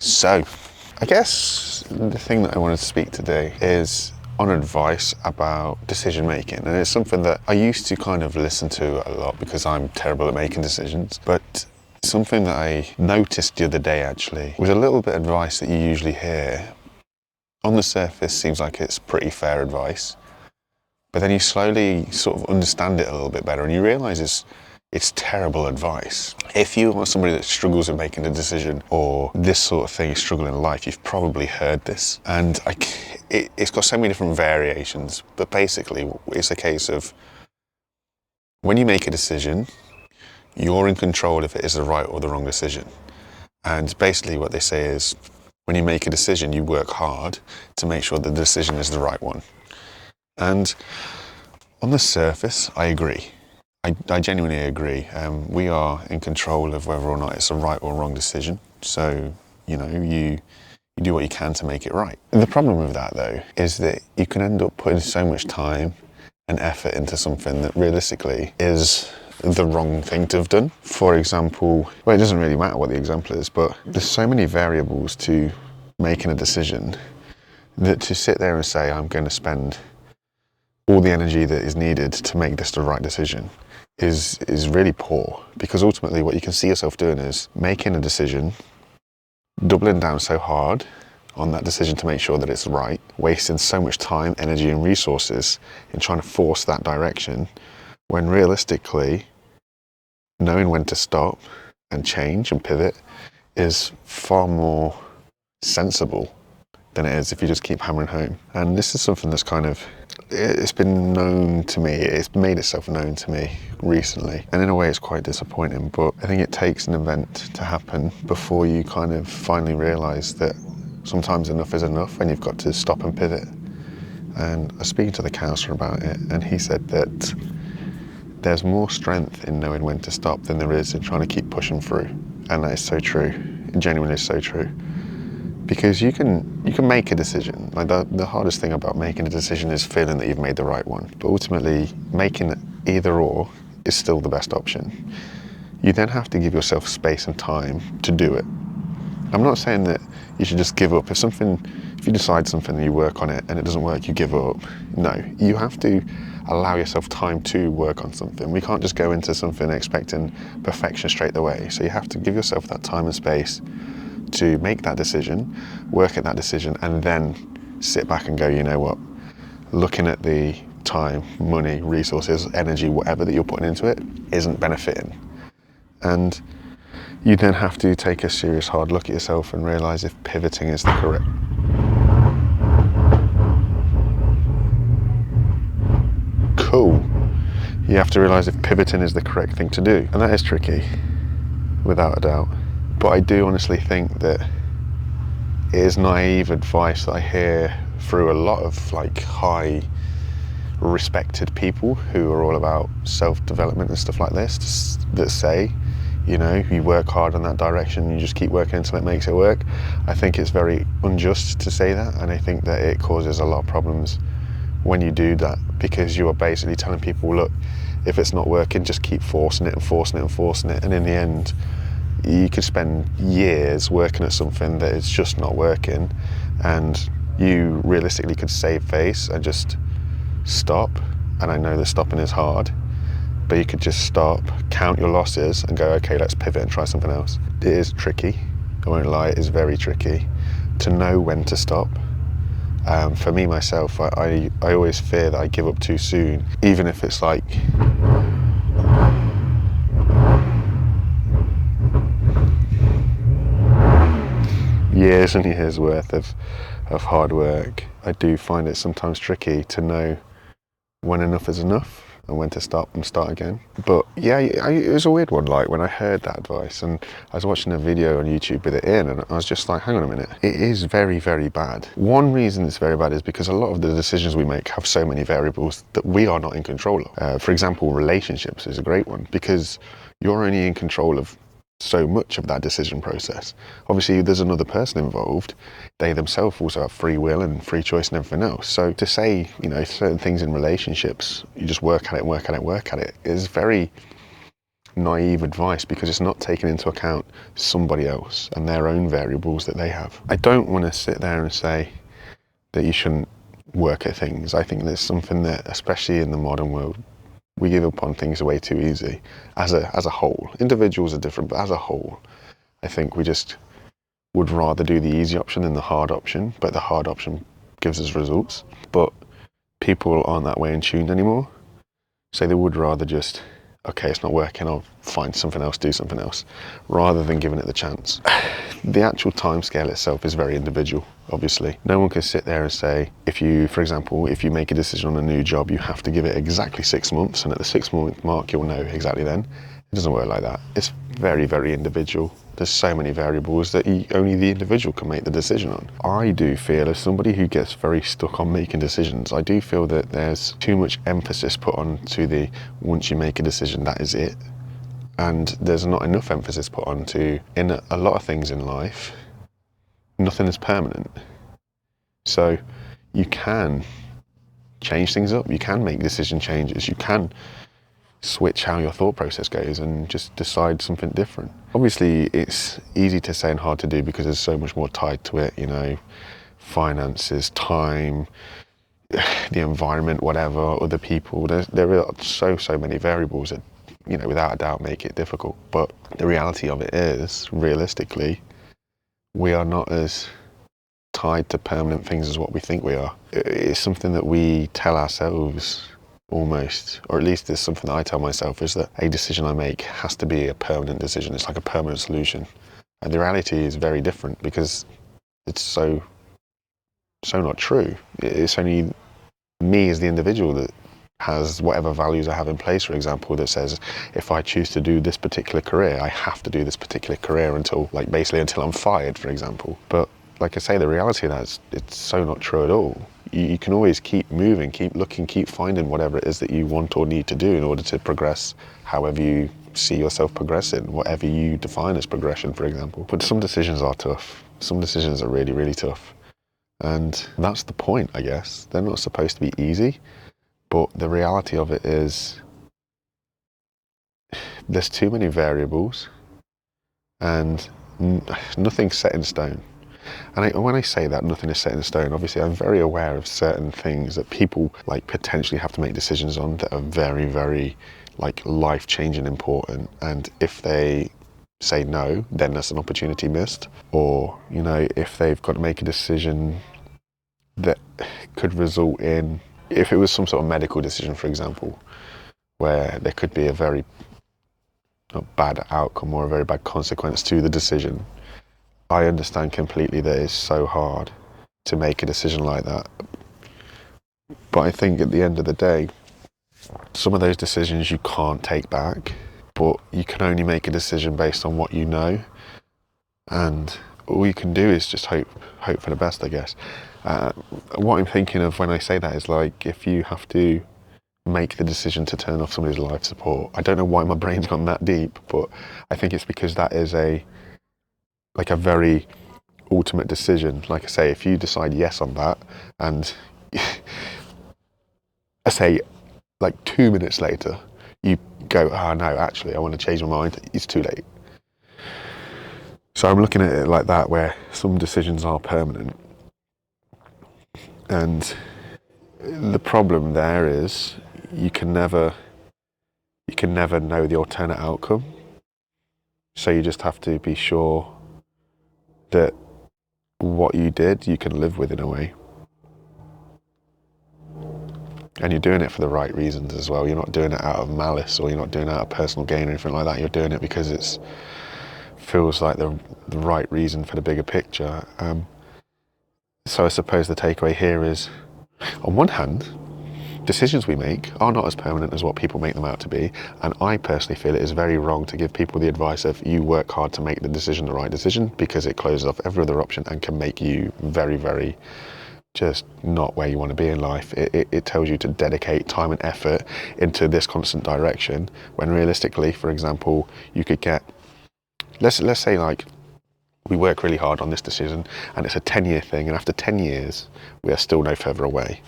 So, I guess the thing that I wanted to speak today is on advice about decision making. And it's something that I used to kind of listen to a lot because I'm terrible at making decisions. But something that I noticed the other day actually was a little bit of advice that you usually hear. On the surface, seems like it's pretty fair advice. But then you slowly sort of understand it a little bit better and you realize it's terrible advice. If you are somebody that struggles with making a decision or this sort of thing, you struggle in life, you've probably heard this. And it's got so many different variations, but basically it's a case of when you make a decision, you're in control if it is the right or the wrong decision. And basically what they say is when you make a decision, you work hard to make sure that the decision is the right one. And on the surface, I agree. I genuinely agree. We are in control of whether or not it's a right or wrong decision. So, you do what you can to make it right. The problem with that, though, is that you can end up putting so much time and effort into something that realistically is the wrong thing to have done. For example, well, it doesn't really matter what the example is, but there's so many variables to making a decision that to sit there and say, I'm going to spend all the energy that is needed to make this the right decision is really poor, because ultimately what you can see yourself doing is making a decision, doubling down so hard on that decision to make sure that it's right, wasting so much time, energy and resources in trying to force that direction, when realistically knowing when to stop and change and pivot is far more sensible than it is if you just keep hammering home. And this is something that's it's been known to me, it's made itself known to me recently, and in a way it's quite disappointing, but I think it takes an event to happen before you kind of finally realise that sometimes enough is enough and you've got to stop and pivot. And I was speaking to the counsellor about it, and he said that there's more strength in knowing when to stop than there is in trying to keep pushing through. And that is so true. It genuinely is so true. Because you can make a decision. Like the hardest thing about making a decision is feeling that you've made the right one. But ultimately, making either or is still the best option. You then have to give yourself space and time to do it. I'm not saying that you should just give up. If you decide something and you work on it and it doesn't work, you give up. No, you have to allow yourself time to work on something. We can't just go into something expecting perfection straight away. So you have to give yourself that time and space to make that decision, work at that decision, and then sit back and go, you know what, looking at the time, money, resources, energy, whatever that you're putting into it isn't benefiting. And you then have to take a serious hard look at yourself and realise if pivoting is the correct. Cool. You have to realise if pivoting is the correct thing to do. And that is tricky, without a doubt. But I do honestly think that it is naive advice that I hear through a lot of high respected people who are all about self-development and stuff like this, that say, you work hard in that direction, you just keep working until it makes it work. I think it's very unjust to say that, and I think that it causes a lot of problems when you do that, because you are basically telling people, look, if it's not working, just keep forcing it and forcing it and forcing it, and in the end you could spend years working at something that is just not working, and you realistically could save face and just stop. And I know that stopping is hard, but you could just stop, count your losses and go, okay, let's pivot and try something else. It is tricky, I won't lie, it is very tricky to know when to stop. For me myself, I always fear that I give up too soon, even if it's years and years worth of hard work. I do find it sometimes tricky to know when enough is enough and when to stop and start again. But yeah, it was a weird one, when I heard that advice, and I was watching a video on YouTube with it in, and I was just like, hang on a minute, it is very, very bad. One reason it's very bad is because a lot of the decisions we make have so many variables that we are not in control of. For example, relationships is a great one, because you're only in control of so much of that decision process. Obviously there's another person involved, they themselves also have free will and free choice and everything else. So to say, certain things in relationships, you just work at it is very naive advice because it's not taking into account somebody else and their own variables that they have. I don't want to sit there and say that you shouldn't work at things. I think there's something that, especially in the modern world, we give up on things way too easy as a whole. Individuals are different, but as a whole, I think we just would rather do the easy option than the hard option, but the hard option gives us results. But people aren't that way in tune anymore, so they would rather just, okay, it's not working, I'll find something else, do something else, rather than giving it the chance. The actual timescale itself is very individual, obviously. No one can sit there and say, if you, for example, if you make a decision on a new job, you have to give it exactly 6 months, and at the 6-month mark, you'll know exactly then. It doesn't work like that. It's very, very individual. There's so many variables that only the individual can make the decision on. I do feel, as somebody who gets very stuck on making decisions, I do feel that there's too much emphasis put on to the, once you make a decision, that is it. And there's not enough emphasis put on to, in a lot of things in life, nothing is permanent. So you can change things up, you can make decision changes, you can switch how your thought process goes and just decide something different. Obviously, it's easy to say and hard to do because there's so much more tied to it, you know, finances, time, the environment, whatever, other people. There are so many variables that, you know, without a doubt make it difficult. But the reality of it is, realistically, we are not as tied to permanent things as what we think we are. It's something that we tell ourselves almost, or at least it's something that I tell myself, is that a decision I make has to be a permanent decision. It's like a permanent solution. And the reality is very different because it's so not true. It's only me as the individual that has whatever values I have in place, for example, that says if I choose to do this particular career, I have to do this particular career until, like, basically until I'm fired, for example. But like I say, the reality of that is it's so not true at all. You can always keep moving, keep looking, keep finding whatever it is that you want or need to do in order to progress however you see yourself progressing, whatever you define as progression, for example. But some decisions are tough. Some decisions are really, really tough. And that's the point, I guess. They're not supposed to be easy, but the reality of it is there's too many variables and nothing's set in stone. And when I say that nothing is set in stone, obviously I'm very aware of certain things that people like potentially have to make decisions on that are very, very like life-changing important. And if they say no, then there's an opportunity missed. Or, you know, if they've got to make a decision that could result in, if it was some sort of medical decision, for example, where there could be a very bad outcome or a very bad consequence to the decision, I understand completely that it's so hard to make a decision like that. But I think at the end of the day, some of those decisions you can't take back, but you can only make a decision based on what you know. And all you can do is just hope for the best, I guess. What I'm thinking of when I say that is, like, if you have to make the decision to turn off somebody's life support, I don't know why my brain's gone that deep, but I think it's because that is a very ultimate decision. Like I say, if you decide yes on that, and I say like 2 minutes later, you go, oh no, actually I want to change my mind, it's too late. So I'm looking at it like that, where some decisions are permanent. And the problem there is you can never know the alternate outcome. So you just have to be sure that what you did, you can live with in a way. And you're doing it for the right reasons as well. You're not doing it out of malice, or you're not doing it out of personal gain or anything like that. You're doing it because it feels like the right reason for the bigger picture. So I suppose the takeaway here is, on one hand, decisions we make are not as permanent as what people make them out to be, and I personally feel it is very wrong to give people the advice of you work hard to make the right decision, because it closes off every other option and can make you very, very just not where you want to be in life. It tells you to dedicate time and effort into this constant direction, when realistically, for example, you could get, let's say, like, we work really hard on this decision and it's a 10-year thing, and after 10 years we are still no further away.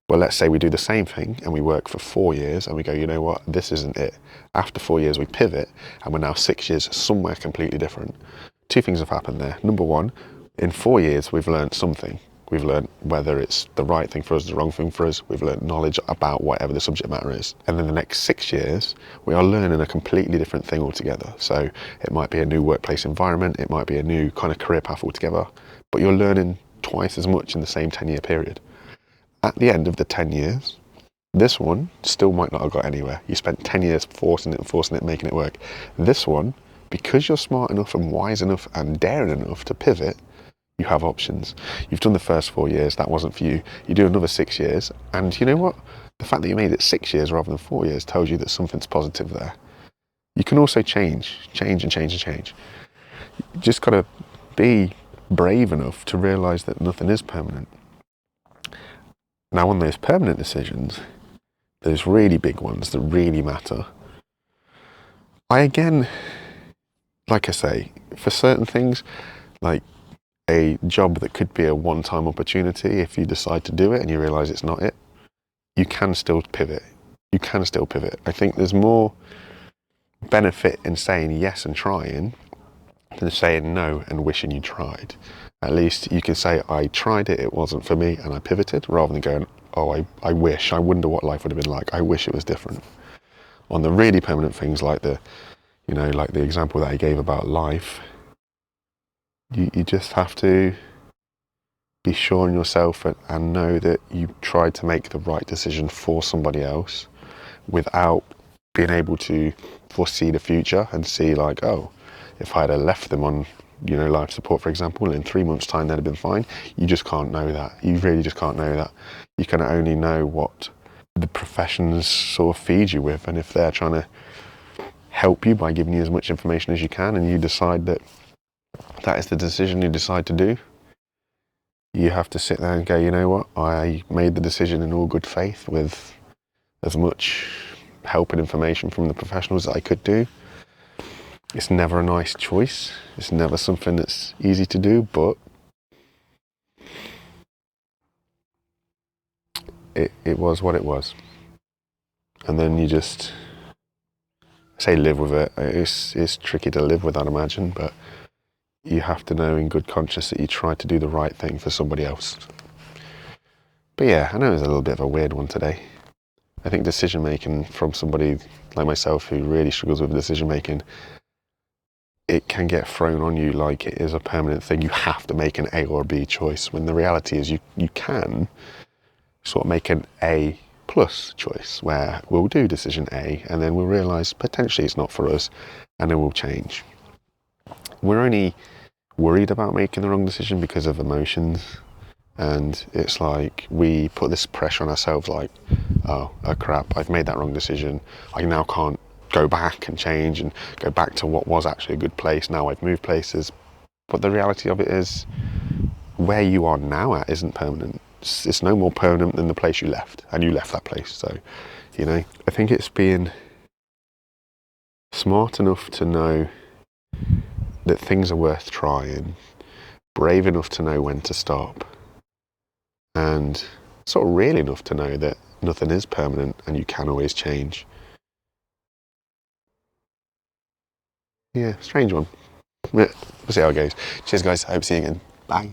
But let's say we do the same thing and we work for 4 years and we go, you know what, this isn't it. After 4 years, we pivot and we're now 6 years somewhere completely different. Two things have happened there. Number one, in 4 years, we've learned something. We've learned whether it's the right thing for us, the wrong thing for us. We've learned knowledge about whatever the subject matter is. And then the next 6 years, we are learning a completely different thing altogether. So it might be a new workplace environment. It might be a new kind of career path altogether. But you're learning twice as much in the same 10-year period. At the end of the 10 years, this one still might not have got anywhere. You spent 10 years forcing it, making it work. This one, because you're smart enough and wise enough and daring enough to pivot, you have options. You've done the first 4 years, that wasn't for you. You do another 6 years, and you know what? The fact that you made it 6 years rather than 4 years tells you that something's positive there. You can also change. You just got to be brave enough to realise that nothing is permanent. Now, on those permanent decisions, those really big ones that really matter, like I say, for certain things, like a job that could be a one-time opportunity, if you decide to do it and you realise it's not it, you can still pivot. I think there's more benefit in saying yes and trying than saying no and wishing you tried. At least you can say, I tried it, it wasn't for me, and I pivoted, rather than going, oh, I wish, I wonder what life would have been like. I wish it was different. On the really permanent things, like the example that I gave about life, you just have to be sure in yourself and know that you tried to make the right decision for somebody else without being able to foresee the future and see like, oh, if I had left them on, life support, for example, in 3 months' time, they'd have been fine. You just can't know that. You really just can't know that. You can only know what the professions sort of feed you with. And if they're trying to help you by giving you as much information as you can, and you decide that that is the decision you decide to do, you have to sit there and go, you know what, I made the decision in all good faith with as much help and information from the professionals that I could do. It's never a nice choice. It's never something that's easy to do, but it was what it was. And then you just say live with it. It's tricky to live with, I'd imagine, but you have to know in good conscience that you tried to do the right thing for somebody else. But yeah, I know it was a little bit of a weird one today. I think decision making from somebody like myself who really struggles with decision making, it can get thrown on you like it is a permanent thing. You have to make an A or B choice, when the reality is you can sort of make an A plus choice where we'll do decision A and then we'll realise potentially it's not for us, and then we'll change. We're only worried about making the wrong decision because of emotions, and it's like we put this pressure on ourselves like, oh crap, I've made that wrong decision. I now can't go back and change and go back to what was actually a good place. Now I've moved places. But the reality of it is, where you are now at isn't permanent. It's no more permanent than the place you left, and you left that place. So, I think it's being smart enough to know that things are worth trying, brave enough to know when to stop, and sort of real enough to know that nothing is permanent and you can always change. Yeah, strange one. We'll see how it goes. Cheers, guys. I hope to see you again. Bye.